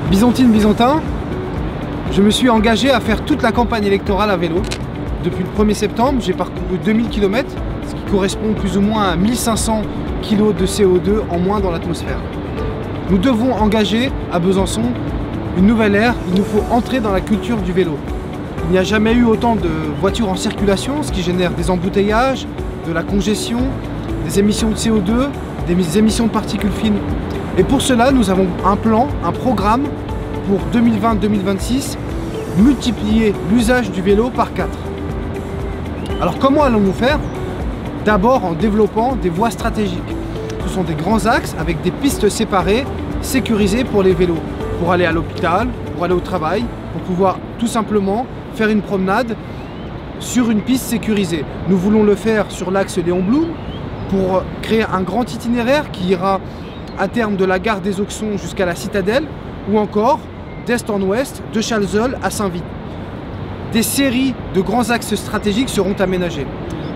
Byzantin, je me suis engagé à faire toute la campagne électorale à vélo. Depuis le 1er septembre, j'ai parcouru 2000 km, ce qui correspond plus ou moins à 1500 kg de CO2 en moins dans l'atmosphère. Nous devons engager à Besançon une nouvelle ère, il nous faut entrer dans la culture du vélo. Il n'y a jamais eu autant de voitures en circulation, ce qui génère des embouteillages, de la congestion, des émissions de CO2, des émissions de particules fines. Et pour cela, nous avons un plan, un programme pour 2020-2026, multiplier l'usage du vélo par 4. Alors comment allons-nous faire? D'abord en développant des voies stratégiques. Ce sont des grands axes avec des pistes séparées, sécurisées pour les vélos, pour aller à l'hôpital, pour aller au travail, pour pouvoir tout simplement faire une promenade sur une piste sécurisée. Nous voulons le faire sur l'axe Léon Blum pour créer un grand itinéraire qui ira à terme de la gare des Auxons jusqu'à la Citadelle ou encore d'est en ouest, de Chalzeul à Saint-Vith. Des séries de grands axes stratégiques seront aménagés.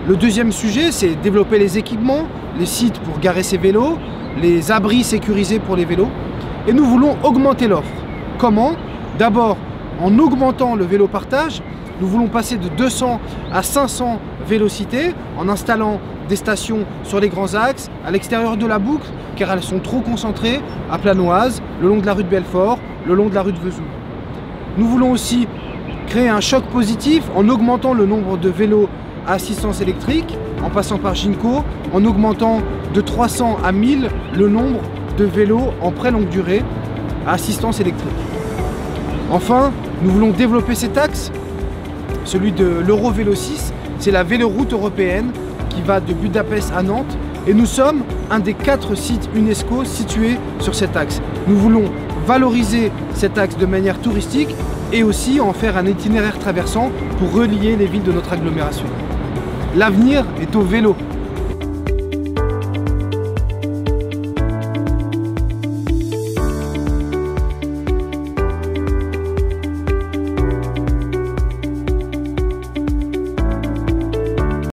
Le deuxième sujet, c'est développer les équipements, les sites pour garer ses vélos, les abris sécurisés pour les vélos. Et nous voulons augmenter l'offre. Comment? D'abord, en augmentant le vélo partage, nous voulons passer de 200 à 500 vélocités en installant des stations sur les grands axes, à l'extérieur de la boucle, car elles sont trop concentrées à Planoise, le long de la rue de Belfort, le long de la rue de Vesoul. Nous voulons aussi créer un choc positif en augmentant le nombre de vélos à assistance électrique, en passant par Ginko, en augmentant de 300 à 1000 le nombre de vélos en très longue durée à assistance électrique. Enfin, nous voulons développer cet axe, celui de l'Eurovélo 6, c'est la véloroute européenne qui va de Budapest à Nantes et nous sommes un des 4 sites UNESCO situés sur cet axe. Nous voulons valoriser cet axe de manière touristique et aussi en faire un itinéraire traversant pour relier les villes de notre agglomération. L'avenir est au vélo.